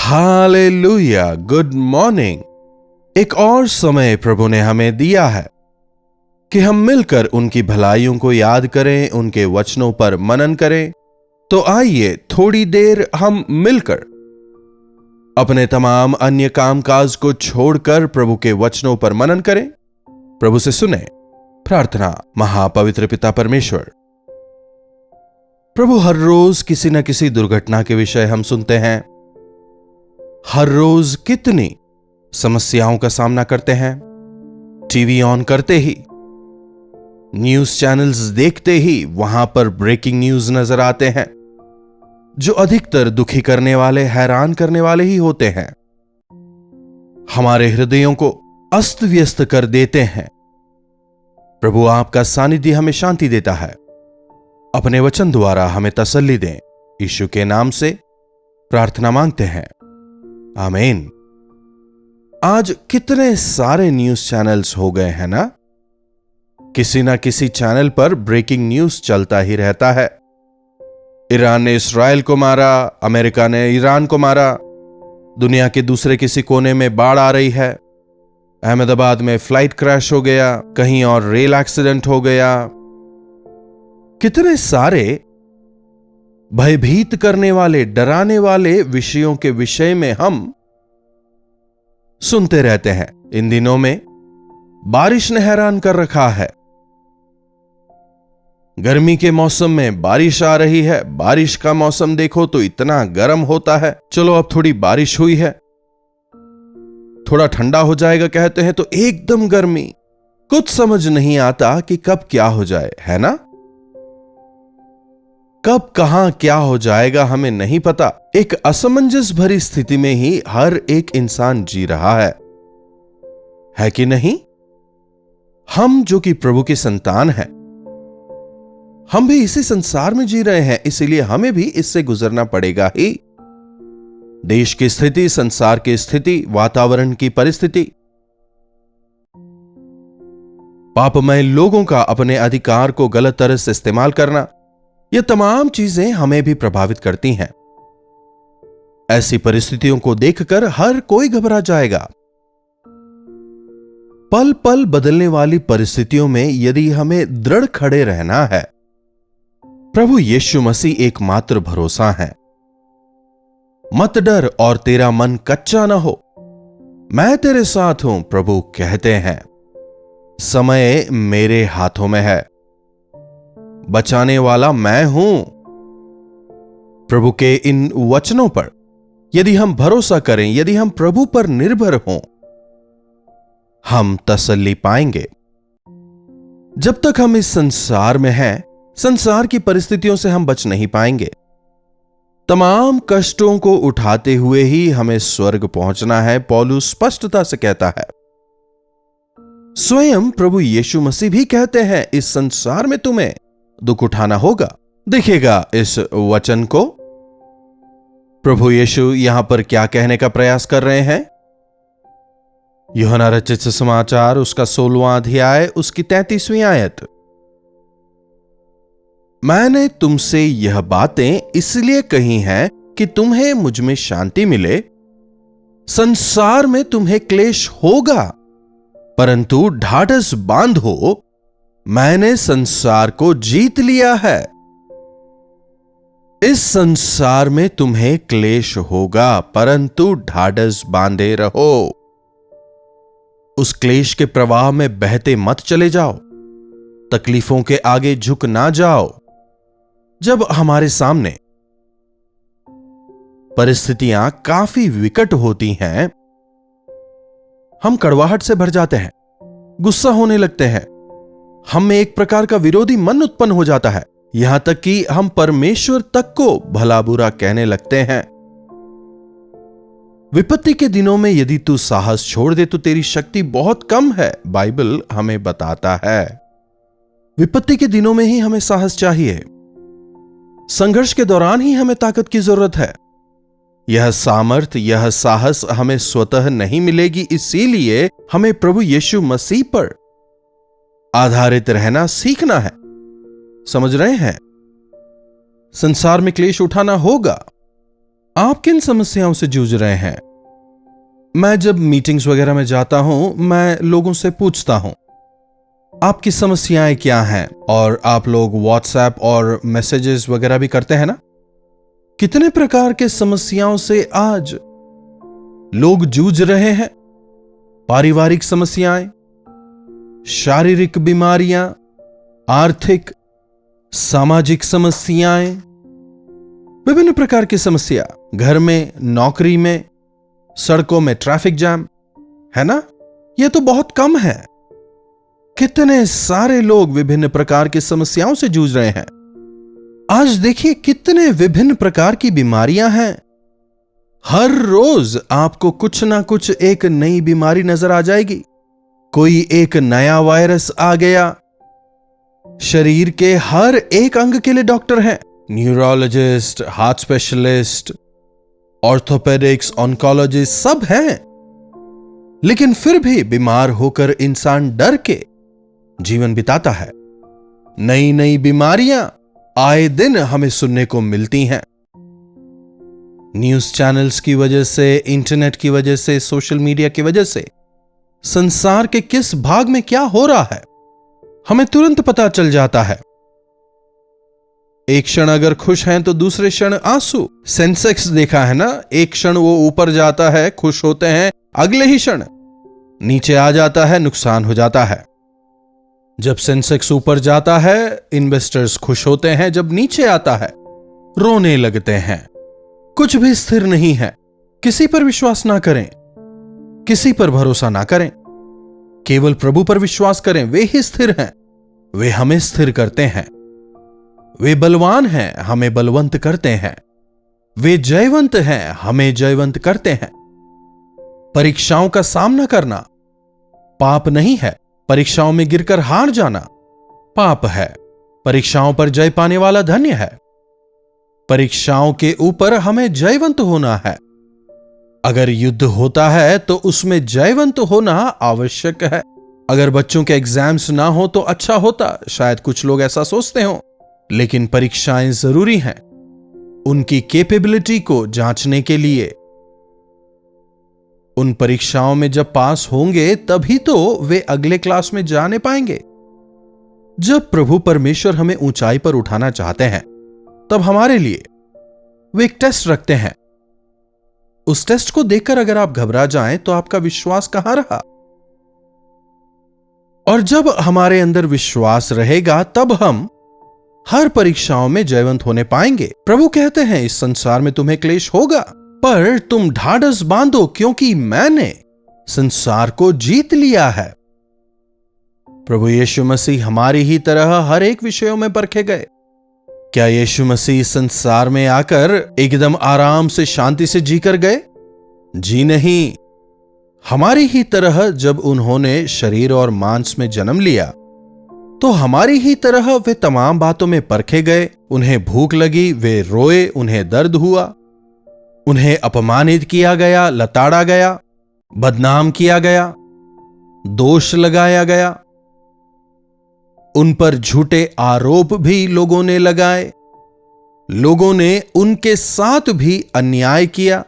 Hallelujah, good morning. एक और समय प्रभु ने हमें दिया है कि हम मिलकर उनकी भलाइयों को याद करें, उनके वचनों पर मनन करें। तो आइए थोड़ी देर हम मिलकर अपने तमाम अन्य कामकाज को छोड़कर प्रभु के वचनों पर मनन करें, प्रभु से सुने। प्रार्थना। महापवित्र पिता परमेश्वर, प्रभु, हर रोज किसी न किसी दुर्घटना के विषय हम सुनते हैं। हर रोज कितनी समस्याओं का सामना करते हैं। टीवी ऑन करते ही, न्यूज चैनल्स देखते ही वहां पर ब्रेकिंग न्यूज नजर आते हैं, जो अधिकतर दुखी करने वाले, हैरान करने वाले ही होते हैं। हमारे हृदयों को अस्त व्यस्त कर देते हैं। प्रभु, आपका सानिध्य हमें शांति देता है। अपने वचन द्वारा हमें तसल्ली दें। यीशु के नाम से प्रार्थना मांगते हैं, आमीन। आज कितने सारे न्यूज चैनल्स हो गए हैं ना। किसी ना किसी चैनल पर ब्रेकिंग न्यूज चलता ही रहता है। ईरान ने इस्राएल को मारा, अमेरिका ने ईरान को मारा, दुनिया के दूसरे किसी कोने में बाढ़ आ रही है, अहमदाबाद में फ्लाइट क्रैश हो गया, कहीं और रेल एक्सीडेंट हो गया। कितने सारे भयभीत करने वाले, डराने वाले विषयों के विषय में हम सुनते रहते हैं। इन दिनों में बारिश ने हैरान कर रखा है। गर्मी के मौसम में बारिश आ रही है। बारिश का मौसम देखो तो इतना गर्म होता है। चलो अब थोड़ी बारिश हुई है, थोड़ा ठंडा हो जाएगा कहते हैं, तो एकदम गर्मी। कुछ समझ नहीं आता कि कब क्या हो जाए, है ना। कब कहां क्या हो जाएगा हमें नहीं पता। एक असमंजस भरी स्थिति में ही हर एक इंसान जी रहा है कि नहीं। हम जो कि प्रभु की संतान हैं, हम भी इसी संसार में जी रहे हैं, इसीलिए हमें भी इससे गुजरना पड़ेगा ही। देश की स्थिति, संसार की स्थिति, वातावरण की परिस्थिति, पापमय लोगों का अपने अधिकार को गलत तरह से इस्तेमाल करना, ये तमाम चीजें हमें भी प्रभावित करती हैं। ऐसी परिस्थितियों को देखकर हर कोई घबरा जाएगा। पल पल बदलने वाली परिस्थितियों में यदि हमें दृढ़ खड़े रहना है, प्रभु यीशु मसीह एकमात्र भरोसा है। मत डर और तेरा मन कच्चा न हो, मैं तेरे साथ हूं, प्रभु कहते हैं। समय मेरे हाथों में है, बचाने वाला मैं हूं। प्रभु के इन वचनों पर यदि हम भरोसा करें, यदि हम प्रभु पर निर्भर हों, हम तसल्ली पाएंगे। जब तक हम इस संसार में हैं, संसार की परिस्थितियों से हम बच नहीं पाएंगे। तमाम कष्टों को उठाते हुए ही हमें स्वर्ग पहुंचना है, पौलुस स्पष्टता से कहता है। स्वयं प्रभु यीशु मसीह भी कहते हैं, इस संसार में तुम्हें दुख उठाना होगा। देखिएगा इस वचन को प्रभु यीशु यहां पर क्या कहने का प्रयास कर रहे हैं। यूहन्ना रचित सुसमाचार उसका 16वां अध्याय उसकी 33वीं आयत। मैंने तुमसे यह बातें इसलिए कही हैं कि तुम्हें मुझ में शांति मिले। संसार में तुम्हें क्लेश होगा, परंतु ढाढ़स बांधो, मैंने संसार को जीत लिया है। इस संसार में तुम्हें क्लेश होगा, परंतु ढाढ़स बांधे रहो। उस क्लेश के प्रवाह में बहते मत चले जाओ, तकलीफों के आगे झुक ना जाओ। जब हमारे सामने परिस्थितियां काफी विकट होती हैं, हम कड़वाहट से भर जाते हैं, गुस्सा होने लगते हैं, हम में एक प्रकार का विरोधी मन उत्पन्न हो जाता है, यहां तक कि हम परमेश्वर तक को भला बुरा कहने लगते हैं। विपत्ति के दिनों में यदि तू साहस छोड़ दे तो तेरी शक्ति बहुत कम है, बाइबल हमें बताता है। विपत्ति के दिनों में ही हमें साहस चाहिए। संघर्ष के दौरान ही हमें ताकत की जरूरत है। यह सामर्थ्य, यह साहस हमें स्वतः नहीं मिलेगी, इसीलिए हमें प्रभु यीशु मसीह पर आधारित रहना सीखना है। समझ रहे हैं। संसार में क्लेश उठाना होगा, आप किन समस्याओं से जूझ रहे हैं? मैं जब मीटिंग्स वगैरह में जाता हूं, मैं लोगों से पूछता हूं आपकी समस्याएं क्या हैं, और आप लोग व्हाट्सएप और मैसेजेस वगैरह भी करते हैं ना। कितने प्रकार के समस्याओं से आज लोग जूझ रहे हैं? पारिवारिक समस्याएं, शारीरिक बीमारियां, आर्थिक, सामाजिक समस्याएं, विभिन्न प्रकार की समस्या, घर में, नौकरी में, सड़कों में ट्रैफिक जाम, है ना। यह तो बहुत कम है। कितने सारे लोग विभिन्न प्रकार की समस्याओं से जूझ रहे हैं। आज देखिए कितने विभिन्न प्रकार की बीमारियां हैं। हर रोज आपको कुछ ना कुछ एक नई बीमारी नजर आ जाएगी। कोई एक नया वायरस आ गया। शरीर के हर एक अंग के लिए डॉक्टर हैं। Neurologist, heart specialist, orthopaedics, oncologist, सब हैं। लेकिन फिर भी बीमार होकर इंसान डर के जीवन बिताता है। नई नई बीमारियां आए दिन हमें सुनने को मिलती हैं। न्यूज चैनल्स की वजह से, इंटरनेट की वजह से, सोशल मीडिया की वजह से संसार के किस भाग में क्या हो रहा है हमें तुरंत पता चल जाता है। एक क्षण अगर खुश हैं तो दूसरे क्षण आंसू। सेंसेक्स देखा है ना, एक क्षण वो ऊपर जाता है, खुश होते हैं, अगले ही क्षण नीचे आ जाता है, नुकसान हो जाता है। जब सेंसेक्स ऊपर जाता है इन्वेस्टर्स खुश होते हैं, जब नीचे आता है रोने लगते हैं। कुछ भी स्थिर नहीं है। किसी पर विश्वास ना करें, किसी पर भरोसा ना करें, केवल प्रभु पर विश्वास करें। वे ही स्थिर हैं, वे हमें स्थिर करते हैं। वे बलवान हैं, हमें बलवंत करते हैं। वे जयवंत हैं, हमें जयवंत करते हैं। परीक्षाओं का सामना करना पाप नहीं है। परीक्षाओं में गिरकर हार जाना पाप है। परीक्षाओं पर जय पाने वाला धन्य है। परीक्षाओं के ऊपर हमें जयवंत होना है। अगर युद्ध होता है तो उसमें जयवंत होना आवश्यक है। अगर बच्चों के एग्जाम्स ना हो तो अच्छा होता, शायद कुछ लोग ऐसा सोचते हो, लेकिन परीक्षाएं जरूरी हैं उनकी कैपेबिलिटी को जांचने के लिए। उन परीक्षाओं में जब पास होंगे तभी तो वे अगले क्लास में जाने पाएंगे। जब प्रभु परमेश्वर हमें ऊंचाई पर उठाना चाहते हैं तब हमारे लिए वे एक टेस्ट रखते हैं। उस टेस्ट को देखकर अगर आप घबरा जाएं तो आपका विश्वास कहां रहा। और जब हमारे अंदर विश्वास रहेगा तब हम हर परीक्षाओं में जयवंत होने पाएंगे। प्रभु कहते हैं इस संसार में तुम्हें क्लेश होगा, पर तुम ढाढ़स बांधो क्योंकि मैंने संसार को जीत लिया है। प्रभु यीशु मसीह हमारी ही तरह हर एक विषयों में परखे गए। क्या यीशु मसीह संसार में आकर एकदम आराम से, शांति से जीकर गए? जी नहीं। हमारी ही तरह जब उन्होंने शरीर और मांस में जन्म लिया तो हमारी ही तरह वे तमाम बातों में परखे गए। उन्हें भूख लगी, वे रोए, उन्हें दर्द हुआ, उन्हें अपमानित किया गया, लताड़ा गया, बदनाम किया गया, दोष लगाया गया, उन पर झूठे आरोप भी लोगों ने लगाए, लोगों ने उनके साथ भी अन्याय किया।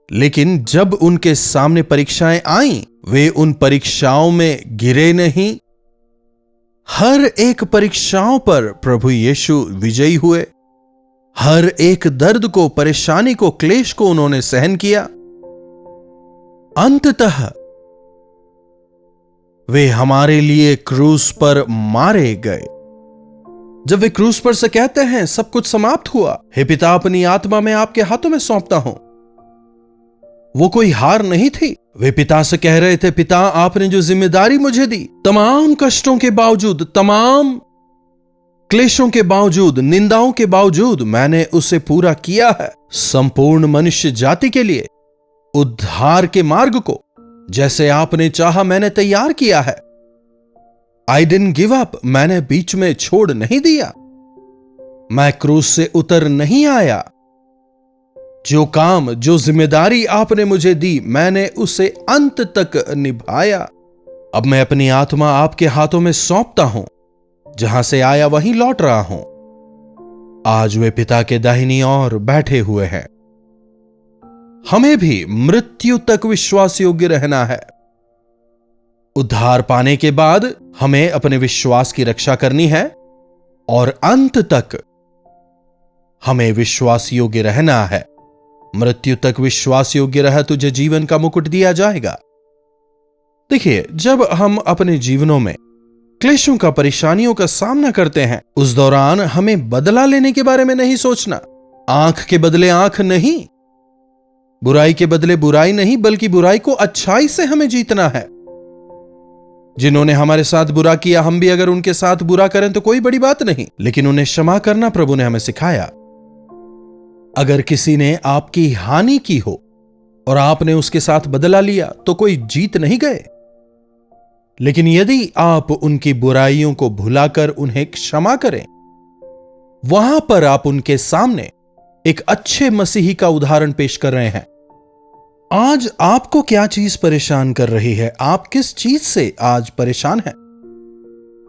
लेकिन जब उनके सामने परीक्षाएं आईं, वे उन परीक्षाओं में गिरे नहीं। हर एक परीक्षाओं पर प्रभु यीशु विजयी हुए। हर एक दर्द को, परेशानी को, क्लेश को उन्होंने सहन किया। अंततः वे हमारे लिए क्रूस पर मारे गए। जब वे क्रूस पर से कहते हैं सब कुछ समाप्त हुआ, हे पिता अपनी आत्मा मैं आपके हाथों में सौंपता हूं, वो कोई हार नहीं थी। वे पिता से कह रहे थे पिता आपने जो जिम्मेदारी मुझे दी, तमाम कष्टों के बावजूद, तमाम क्लेशों के बावजूद, निंदाओं के बावजूद मैंने उसे पूरा किया है। संपूर्ण मनुष्य जाति के लिए उद्धार के मार्ग को जैसे आपने चाहा मैंने तैयार किया है। आई डिडंट गिव अप, मैंने बीच में छोड़ नहीं दिया। मैं क्रूस से उतर नहीं आया। जो काम, जो जिम्मेदारी आपने मुझे दी, मैंने उसे अंत तक निभाया। अब मैं अपनी आत्मा आपके हाथों में सौंपता हूं। जहां से आया वहीं लौट रहा हूं। आज वे पिता के दाहिनी ओर बैठे हुए हैं। हमें भी मृत्यु तक विश्वास योग्य रहना है। उद्धार पाने के बाद हमें अपने विश्वास की रक्षा करनी है और अंत तक हमें विश्वास योग्य रहना है। मृत्यु तक विश्वास योग्य रहा तुझे जीवन का मुकुट दिया जाएगा। देखिए, जब हम अपने जीवनों में क्लेशों का, परेशानियों का सामना करते हैं, उस दौरान हमें बदला लेने के बारे में नहीं सोचना। आंख के बदले आंख नहीं, बुराई के बदले बुराई नहीं, बल्कि बुराई को अच्छाई से हमें जीतना है। जिन्होंने हमारे साथ बुरा किया, हम भी अगर उनके साथ बुरा करें तो कोई बड़ी बात नहीं, लेकिन उन्हें क्षमा करना प्रभु ने हमें सिखाया। अगर किसी ने आपकी हानि की हो और आपने उसके साथ बदला लिया तो कोई जीत नहीं गए। लेकिन यदि आप उनकी बुराइयों को भुलाकर उन्हें क्षमा करें, वहां पर आप उनके सामने एक अच्छे मसीही का उदाहरण पेश कर रहे हैं। आज आपको क्या चीज परेशान कर रही है? आप किस चीज से आज परेशान हैं?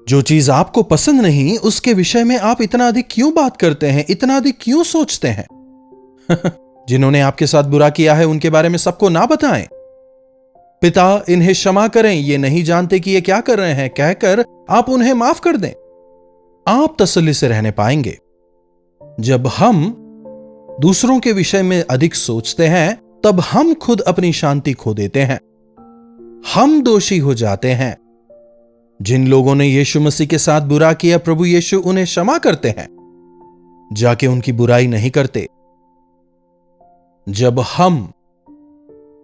जो चीज आपको पसंद नहीं, उसके विषय में आप इतना अधिक क्यों बात करते हैं, इतना अधिक क्यों सोचते हैं? जिन्होंने आपके साथ बुरा किया है, उनके बारे में सबको ना बताएं। पिता, इन्हें क्षमा करें, ये नहीं जानते कि ये क्या कर रहे हैं, कहकर आप उन्हें माफ कर दें। आप तसल्ली से रहने पाएंगे। जब हम दूसरों के विषय में अधिक सोचते हैं, तब हम खुद अपनी शांति खो देते हैं। हम दोषी हो जाते हैं। जिन लोगों ने यीशु मसीह के साथ बुरा किया, प्रभु यीशु उन्हें क्षमा करते हैं, जाके उनकी बुराई नहीं करते। जब हम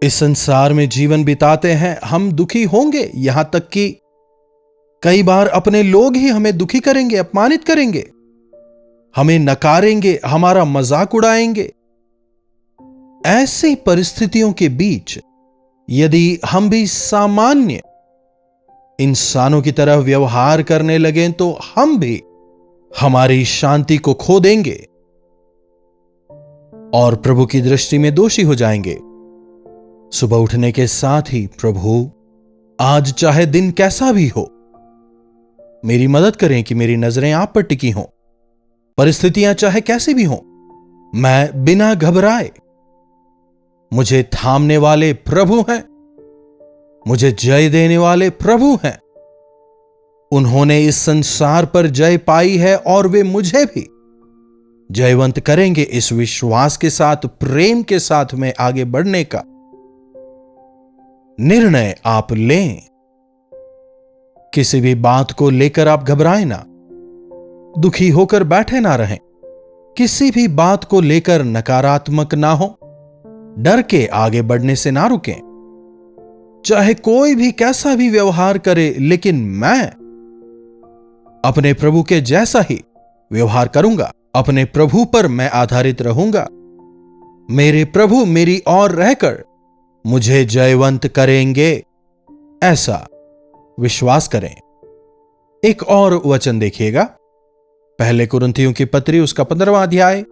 इस संसार में जीवन बिताते हैं, हम दुखी होंगे, यहां तक कि कई बार अपने लोग ही हमें दुखी करेंगे, अपमानित करेंगे, हमें नकारेंगे, हमारा मजाक उड़ाएंगे। ऐसी परिस्थितियों के बीच यदि हम भी सामान्य इंसानों की तरह व्यवहार करने लगें, तो हम भी हमारी शांति को खो देंगे और प्रभु की दृष्टि में दोषी हो जाएंगे। सुबह उठने के साथ ही, प्रभु, आज चाहे दिन कैसा भी हो, मेरी मदद करें कि मेरी नजरें आप पर टिकी हों। परिस्थितियां चाहे कैसी भी हों, मैं बिना घबराए, मुझे थामने वाले प्रभु हैं, मुझे जय देने वाले प्रभु हैं। उन्होंने इस संसार पर जय पाई है और वे मुझे भी जयवंत करेंगे। इस विश्वास के साथ, प्रेम के साथ में आगे बढ़ने का निर्णय आप लें। किसी भी बात को लेकर आप घबराएं ना, दुखी होकर बैठे ना रहें, किसी भी बात को लेकर नकारात्मक ना हो, डर के आगे बढ़ने से ना रुकें। चाहे कोई भी कैसा भी व्यवहार करे, लेकिन मैं अपने प्रभु के जैसा ही व्यवहार करूंगा। अपने प्रभु पर मैं आधारित रहूंगा। मेरे प्रभु मेरी ओर रहकर मुझे जयवंत करेंगे, ऐसा विश्वास करें। एक और वचन देखिएगा, पहले कुरिन्थियों की पत्री, उसका 15वां अध्याय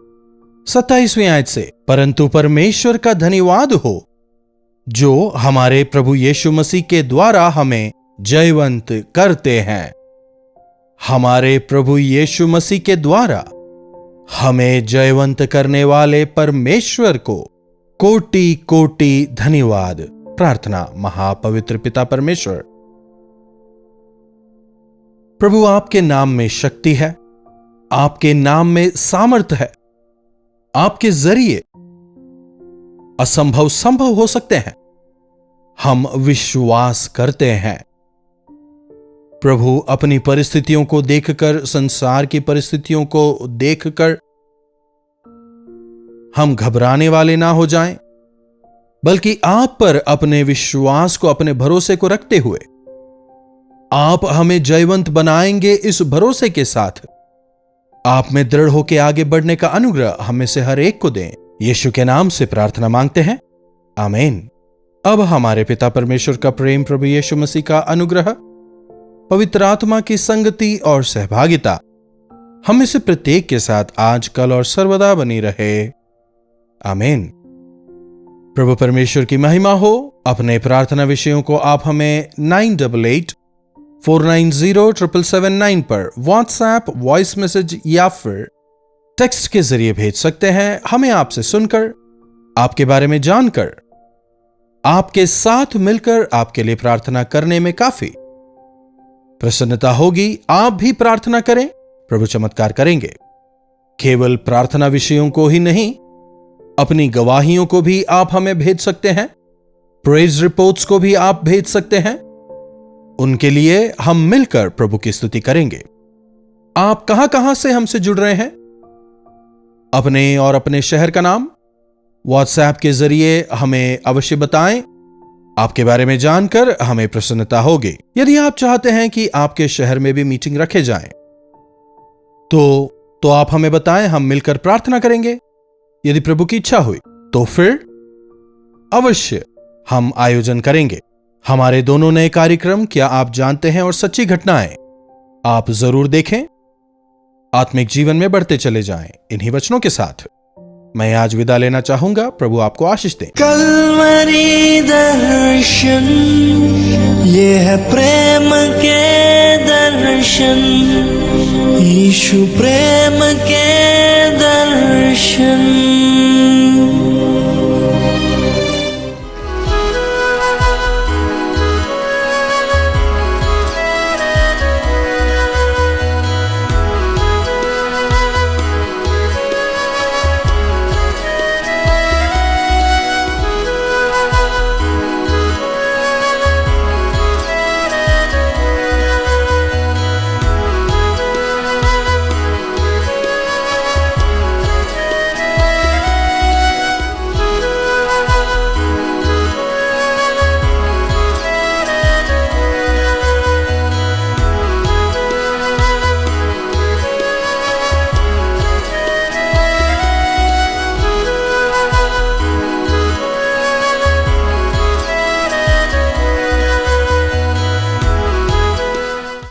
27वीं आयत से, परंतु परमेश्वर का धन्यवाद हो जो हमारे प्रभु यीशु मसीह के द्वारा हमें जयवंत करते हैं। हमारे प्रभु यीशु मसीह के द्वारा हमें जयवंत करने वाले परमेश्वर को कोटि कोटि धन्यवाद। प्रार्थना। महापवित्र पिता परमेश्वर, प्रभु, आपके नाम में शक्ति है, आपके नाम में सामर्थ है। आपके जरिए असंभव संभव हो सकते हैं। हम विश्वास करते हैं। प्रभु, अपनी परिस्थितियों को देखकर, संसार की परिस्थितियों को देखकर हम घबराने वाले ना हो जाएं, बल्कि आप पर अपने विश्वास को, अपने भरोसे को रखते हुए आप हमें जयवंत बनाएंगे। इस भरोसे के साथ आप में दृढ़ होकर आगे बढ़ने का अनुग्रह हमें से हर एक को दें। यीशु के नाम से प्रार्थना मांगते हैं, आमीन। अब हमारे पिता परमेश्वर का प्रेम, प्रभु यीशु मसीह का अनुग्रह, पवित्र आत्मा की संगति और सहभागिता हम से प्रत्येक के साथ आज, कल और सर्वदा बनी रहे, आमीन। प्रभु परमेश्वर की महिमा हो। अपने प्रार्थना विषयों को आप हमें 9884907779 पर व्हाट्सएप, वॉइस मैसेज या फिर टेक्स्ट के जरिए भेज सकते हैं। हमें आपसे सुनकर आपके बारे में जानकर, आपके साथ मिलकर आपके लिए प्रार्थना करने में काफी प्रसन्नता होगी। आप भी प्रार्थना करें, प्रभु चमत्कार करेंगे। केवल प्रार्थना विषयों को ही नहीं, अपनी गवाहियों को भी आप हमें भेज सकते हैं। प्रेज रिपोर्ट्स को भी आप भेज सकते हैं। उनके लिए हम मिलकर प्रभु की स्तुति करेंगे। आप कहां से हमसे जुड़ रहे हैं? अपने और अपने शहर का नाम व्हाट्सएप के जरिए हमें अवश्य बताएं। आपके बारे में जानकर हमें प्रसन्नता होगी। यदि आप चाहते हैं कि आपके शहर में भी मीटिंग रखे जाएं, तो आप हमें बताएं, हम मिलकर प्रार्थना करेंगे। यदि प्रभु की इच्छा हुई तो फिर अवश्य हम आयोजन करेंगे। हमारे दोनों नए कार्यक्रम क्या आप जानते हैं और सच्ची घटनाएं आप जरूर देखें। आत्मिक जीवन में बढ़ते चले जाएं। इन्हीं वचनों के साथ मैं आज विदा लेना चाहूंगा। प्रभु आपको आशीष दें। कल्वरी दर्शन, ये है प्रेम के दर्शन, यीशु प्रेम के दर्शन।